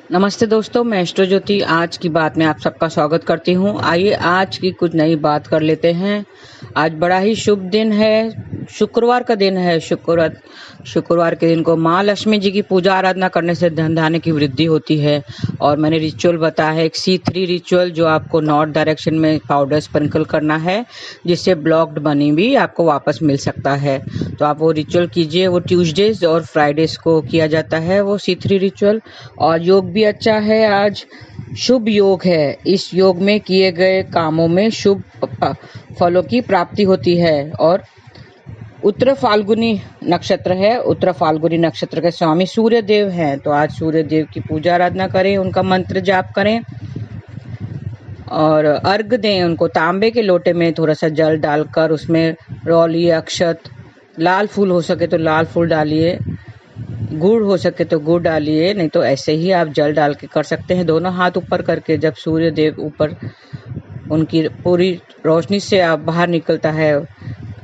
नमस्ते दोस्तों, मैं एस्ट्रो ज्योति आज की बात में आप सबका स्वागत करती हूँ। आइए आज की कुछ नई बात कर लेते हैं। आज बड़ा ही शुभ दिन है, शुक्रवार का दिन है। शुक्रवार के दिन को माँ लक्ष्मी जी की पूजा आराधना करने से धन धान्य की वृद्धि होती है। और मैंने रिचुअल बताया है, एक C3 रिचुअल, जो आपको नॉर्थ डायरेक्शन में पाउडर स्प्रिंकल करना है, जिससे ब्लॉक्ड मनी भी आपको वापस मिल सकता है। तो आप वो रिचुअल कीजिए। वो ट्यूसडेज और फ्राइडेज को किया जाता है वो C3 रिचुअल। और योग भी अच्छा है, आज शुभ योग है। इस योग में किए गए कामों में शुभ फलों की प्राप्ति होती है। और उत्तर फाल्गुनी नक्षत्र है। उत्तर फाल्गुनी नक्षत्र के स्वामी सूर्य देव हैं, तो आज सूर्य देव की पूजा आराधना करें, उनका मंत्र जाप करें और अर्घ दें उनको। तांबे के लोटे में थोड़ा सा जल डालकर उसमें रौली, अक्षत, लाल फूल हो सके तो लाल फूल डालिए, गुड़ हो सके तो गुड़ डालिए, नहीं तो ऐसे ही आप जल डाल के कर सकते हैं। दोनों हाथ ऊपर करके, जब सूर्य देव ऊपर उनकी पूरी रोशनी से आप बाहर निकलता है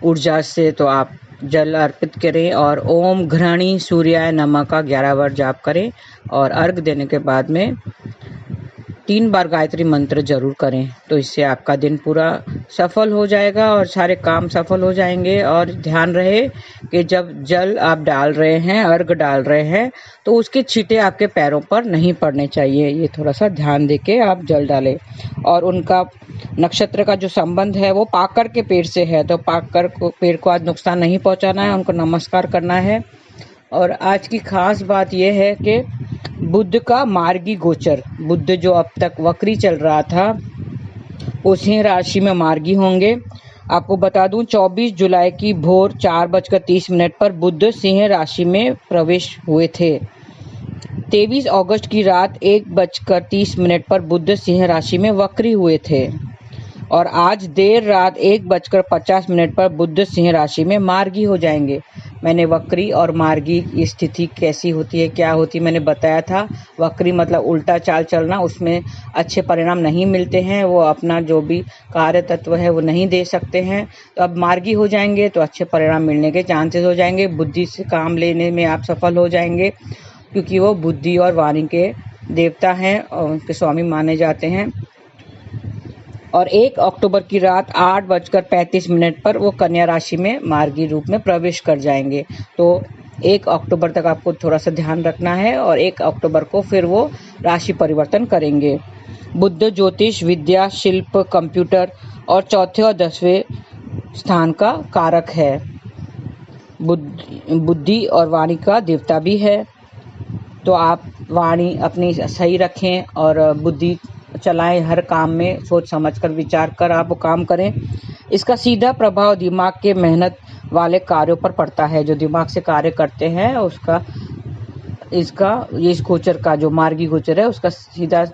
ऊर्जा से, तो आप जल अर्पित करें और ओम घृणी सूर्याय नमः का 11 बार जाप करें। और अर्घ देने के बाद में 3 बार गायत्री मंत्र जरूर करें, तो इससे आपका दिन पूरा सफल हो जाएगा और सारे काम सफल हो जाएंगे। और ध्यान रहे कि जब जल आप डाल रहे हैं, अर्घ डाल रहे हैं, तो उसके छींटे आपके पैरों पर नहीं पड़ने चाहिए। ये थोड़ा सा ध्यान देके आप जल डालें। और उनका नक्षत्र का जो संबंध है वो पाकर के पेड़ से है, तो पाकर को पेड़ को आज नुकसान नहीं पहुंचाना है, उनको नमस्कार करना है। और आज की खास बात यह है कि बुध का मार्गी गोचर, बुध जो अब तक वक्री चल रहा था, उसी राशि में मार्गी होंगे। आपको बता दूं, 24 जुलाई की भोर 4:30 पर बुध सिंह राशि में प्रवेश हुए थे। 23 अगस्त की रात 1:30 पर बुध सिंह राशि में वक्री हुए थे। और आज देर रात 1:50 पर बुध सिंह राशि में मार्गी हो जाएंगे। मैंने वक्री और मार्गी की स्थिति कैसी होती है, क्या होती है, मैंने बताया था। वक्री मतलब उल्टा चाल चलना, उसमें अच्छे परिणाम नहीं मिलते हैं, वो अपना जो भी कार्य तत्व है वो नहीं दे सकते हैं। तो अब मार्गी हो जाएंगे तो अच्छे परिणाम मिलने के चांसेस हो जाएंगे। बुद्धि से काम लेने में आप सफल हो जाएंगे, क्योंकि वो बुद्धि और वाणी के देवता हैं और उनके स्वामी माने जाते हैं। और 1 अक्टूबर की रात 8:35 पर वो कन्या राशि में मार्गी रूप में प्रवेश कर जाएंगे। तो 1 अक्टूबर तक आपको थोड़ा सा ध्यान रखना है और 1 अक्टूबर को फिर वो राशि परिवर्तन करेंगे। बुध ज्योतिष, विद्या, शिल्प, कंप्यूटर और चौथे और 10वें स्थान का कारक है। बुद्धि और वाणी का देवता भी है, तो आप वाणी अपनी सही रखें और बुद्धि चलाएं। हर काम में सोच समझ कर, विचार कर आप वो काम करें। इसका सीधा प्रभाव दिमाग के मेहनत वाले कार्यों पर पड़ता है। जो दिमाग से कार्य करते हैं उसका इस गोचर का, जो मार्गी गोचर है, उसका सीधा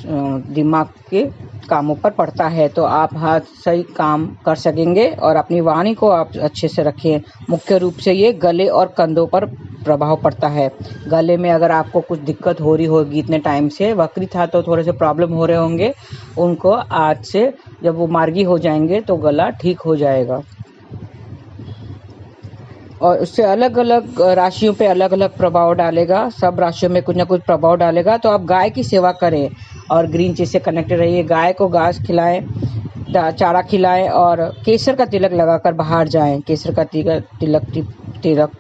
दिमाग के कामों पर पड़ता है। तो आप हाथ सही काम कर सकेंगे और अपनी वाणी को आप अच्छे से रखें। मुख्य रूप से ये गले और कंधों पर प्रभाव पड़ता है। गले में अगर आपको कुछ दिक्कत हो रही होगी, इतने टाइम से वक्री था तो थोड़े से प्रॉब्लम हो रहे होंगे, उनको आज से जब वो मार्गी हो जाएंगे तो गला ठीक हो जाएगा। और उससे अलग अलग राशियों पे अलग अलग प्रभाव डालेगा, सब राशियों में कुछ ना कुछ प्रभाव डालेगा। तो आप गाय की सेवा करें और ग्रीन चीज से कनेक्टेड रहिए। गाय को घास खिलाएं, चारा खिलाएं और केसर का तिलक लगाकर बाहर जाएं। केसर का तिलक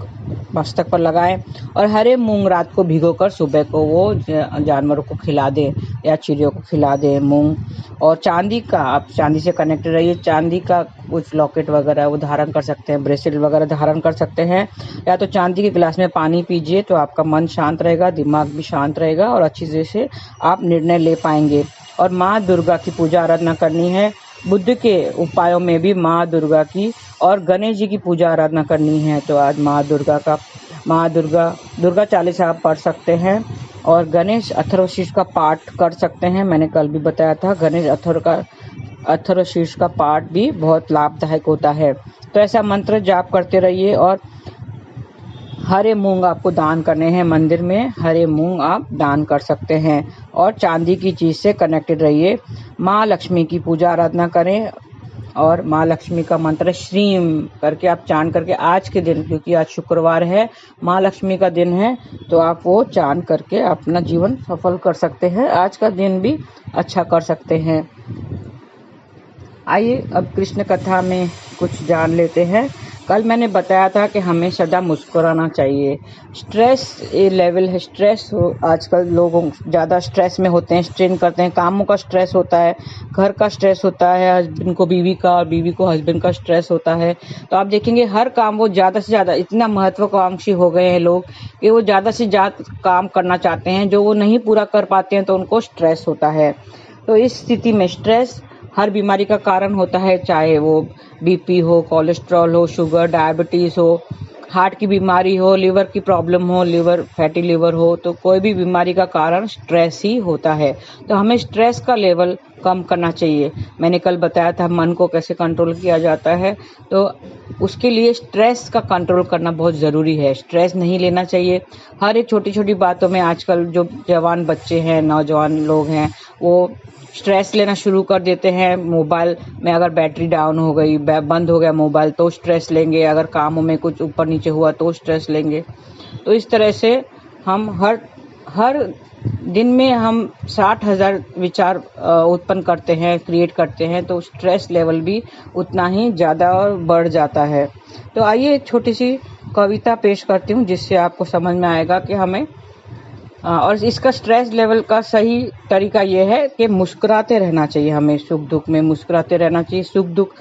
मस्तक पर लगाएं और हरे मूंग रात को भिगोकर सुबह को वो जानवरों को खिला दें या चिड़ियों को खिला दें मूंग। और चांदी का, आप चांदी से कनेक्टेड रहिए। चांदी का कुछ लॉकेट वगैरह वो धारण कर सकते हैं, ब्रेसलेट वगैरह धारण कर सकते हैं। या तो चांदी के गिलास में पानी पीजिए, तो आपका मन शांत रहेगा, दिमाग भी शांत रहेगा और अच्छी तरह से आप निर्णय ले पाएंगे। और माँ दुर्गा की पूजा आराधना करनी है। बुद्ध के उपायों में भी माँ दुर्गा की और गणेश जी की पूजा आराधना करनी है। तो आज माँ दुर्गा चालीसा आप पढ़ सकते हैं और गणेश अथर्वशीर्ष का पाठ कर सकते हैं। मैंने कल भी बताया था, गणेश अथर्वशीर्ष का पाठ भी बहुत लाभदायक होता है। तो ऐसा मंत्र जाप करते रहिए। और हरे मूंग आपको दान करने हैं, मंदिर में हरे मूंग आप दान कर सकते हैं। और चांदी की चीज से कनेक्टेड रहिए। माँ लक्ष्मी की पूजा आराधना करें और माँ लक्ष्मी का मंत्र श्रीम करके आप चांद करके आज के दिन, क्योंकि आज शुक्रवार है, माँ लक्ष्मी का दिन है, तो आप वो चांद करके अपना जीवन सफल कर सकते हैं, आज का दिन भी अच्छा कर सकते हैं। आइए अब कृष्ण कथा में कुछ जान लेते हैं। कल मैंने बताया था कि हमें सदा मुस्कुराना चाहिए। स्ट्रेस ये लेवल है, स्ट्रेस आजकल लोग ज़्यादा स्ट्रेस में होते हैं, स्ट्रेन करते हैं, कामों का स्ट्रेस होता है, घर का स्ट्रेस होता है, हस्बैंड को बीवी का और बीवी को हस्बैंड का स्ट्रेस होता है। तो आप देखेंगे हर काम वो ज़्यादा से ज़्यादा इतना महत्वाकांक्षी हो गए हैं लोग कि वो ज़्यादा से ज़्यादा काम करना चाहते हैं, जो वो नहीं पूरा कर पाते हैं तो उनको स्ट्रेस होता है। तो इस स्थिति में स्ट्रेस हर बीमारी का कारण होता है, चाहे वो बीपी हो, कोलेस्ट्रॉल हो, शुगर, डायबिटीज़ हो, हार्ट की बीमारी हो, लिवर की प्रॉब्लम हो, लिवर फैटी लिवर हो, तो कोई भी बीमारी का कारण स्ट्रेस ही होता है। तो हमें स्ट्रेस का लेवल कम करना चाहिए। मैंने कल बताया था मन को कैसे कंट्रोल किया जाता है, तो उसके लिए स्ट्रेस का कंट्रोल करना बहुत ज़रूरी है। स्ट्रेस नहीं लेना चाहिए। हर एक छोटी छोटी बातों में आजकल जो जवान बच्चे हैं, नौजवान लोग हैं, वो स्ट्रेस लेना शुरू कर देते हैं। मोबाइल में अगर बैटरी डाउन हो गई, बंद हो गया मोबाइल, तो स्ट्रेस लेंगे, अगर कामों में कुछ ऊपर नीचे हुआ तो स्ट्रेस लेंगे। तो इस तरह से हम हर दिन में हम 60,000 विचार उत्पन्न करते हैं, क्रिएट करते हैं, तो स्ट्रेस लेवल भी उतना ही ज़्यादा और बढ़ जाता है। तो आइए एक छोटी सी कविता पेश करती हूँ, जिससे आपको समझ में आएगा कि हमें और इसका स्ट्रेस लेवल का सही तरीका ये है कि मुस्कुराते रहना चाहिए। हमें सुख दुख में मुस्कुराते रहना चाहिए। सुख दुख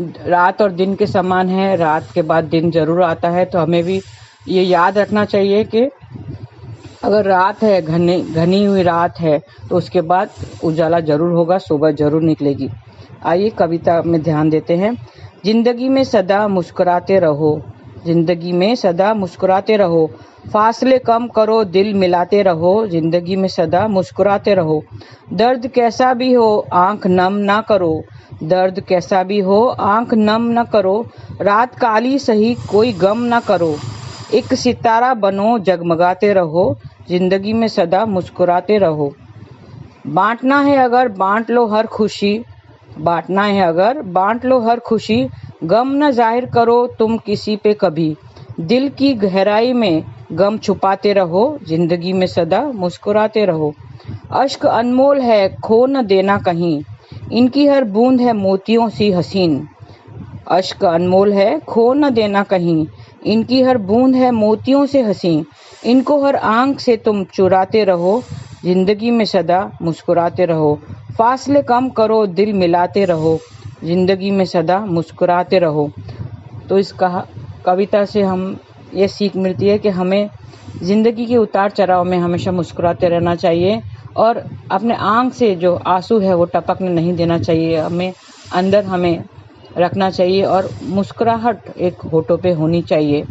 रात और दिन के समान है, रात के बाद दिन जरूर आता है। तो हमें भी ये याद रखना चाहिए कि अगर रात है, घनी हुई रात है, तो उसके बाद उजाला जरूर होगा, सुबह जरूर निकलेगी। आइए कविता में ध्यान देते हैं। जिंदगी में सदा मुस्कुराते रहो, जिंदगी में सदा मुस्कुराते रहो, फासले कम करो, दिल मिलाते रहो, जिंदगी में सदा मुस्कुराते रहो। दर्द कैसा भी हो आंख नम ना करो, दर्द कैसा भी हो आंख नम न करो, रात काली सही कोई गम न करो, एक सितारा बनो जगमगाते रहो, जिंदगी में सदा मुस्कुराते रहो। बांटना है अगर बांट लो हर खुशी, बांटना है अगर बांट लो हर खुशी, गम न जाहिर करो तुम किसी पे कभी, दिल की गहराई में गम छुपाते रहो, जिंदगी में सदा मुस्कुराते रहो। अश्क अनमोल है खो न देना कहीं, इनकी हर बूंद है मोतियों सी हसीन, अश्क अनमोल है खो न देना कहीं, इनकी हर बूंद है मोतियों से हसीन, इनको हर आंख से तुम चुराते रहो, जिंदगी में सदा मुस्कुराते रहो। फासले कम करो दिल मिलाते रहो, जिंदगी में सदा मुस्कुराते रहो। तो इस कविता से हम ये सीख मिलती है कि हमें ज़िंदगी के उतार चढ़ाव में हमेशा मुस्कुराते रहना चाहिए और अपने आँख से जो आंसू है वो टपकने नहीं देना चाहिए। हमें अंदर हमें रखना चाहिए और मुस्कुराहट एक होठों पे होनी चाहिए,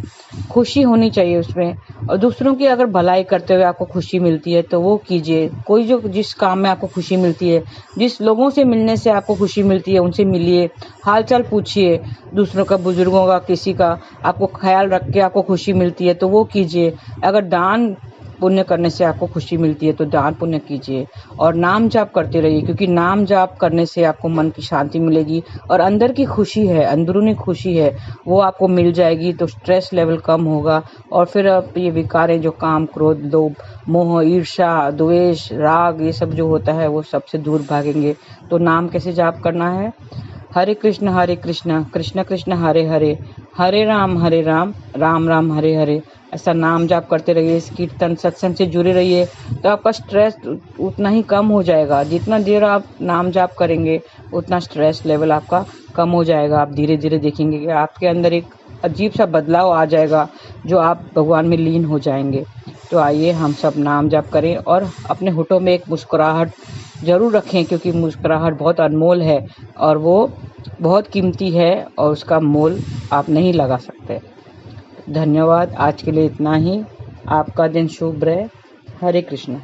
खुशी होनी चाहिए उसमें। और दूसरों की अगर भलाई करते हुए आपको खुशी मिलती है तो वो कीजिए। कोई जो जिस काम में आपको खुशी मिलती है, जिस लोगों से मिलने से आपको खुशी मिलती है, उनसे मिलिए, हालचाल पूछिए दूसरों का, बुजुर्गों का, किसी का आपको ख्याल रख के आपको खुशी मिलती है तो वो कीजिए। अगर दान पुण्य करने से आपको खुशी मिलती है तो दान पुण्य कीजिए और नाम जाप करते रहिए, क्योंकि नाम जाप करने से आपको मन की शांति मिलेगी और अंदर की खुशी है, अंदरूनी खुशी है, वो आपको मिल जाएगी। तो स्ट्रेस लेवल कम होगा और फिर आप ये विकारें जो काम, क्रोध, लोभ, मोह, ईर्ष्या, द्वेष, राग, ये सब जो होता है वो सबसे दूर भागेंगे। तो नाम कैसे जाप करना है? हरे कृष्ण कृष्ण कृष्ण हरे हरे, हरे राम राम राम हरे हरे। ऐसा नाम जाप करते रहिए, इस कीर्तन सत्संग से जुड़े रहिए, तो आपका स्ट्रेस उतना ही कम हो जाएगा। जितना देर आप नाम जाप करेंगे उतना स्ट्रेस लेवल आपका कम हो जाएगा। आप धीरे धीरे देखेंगे कि आपके अंदर एक अजीब सा बदलाव आ जाएगा, जो आप भगवान में लीन हो जाएंगे। तो आइए हम सब नाम जाप करें और अपने होठों में एक मुस्कुराहट जरूर रखें, क्योंकि मुस्कुराहट बहुत अनमोल है और वो बहुत कीमती है और उसका मोल आप नहीं लगा सकते। धन्यवाद। आज के लिए इतना ही। आपका दिन शुभ रहे। हरे कृष्ण।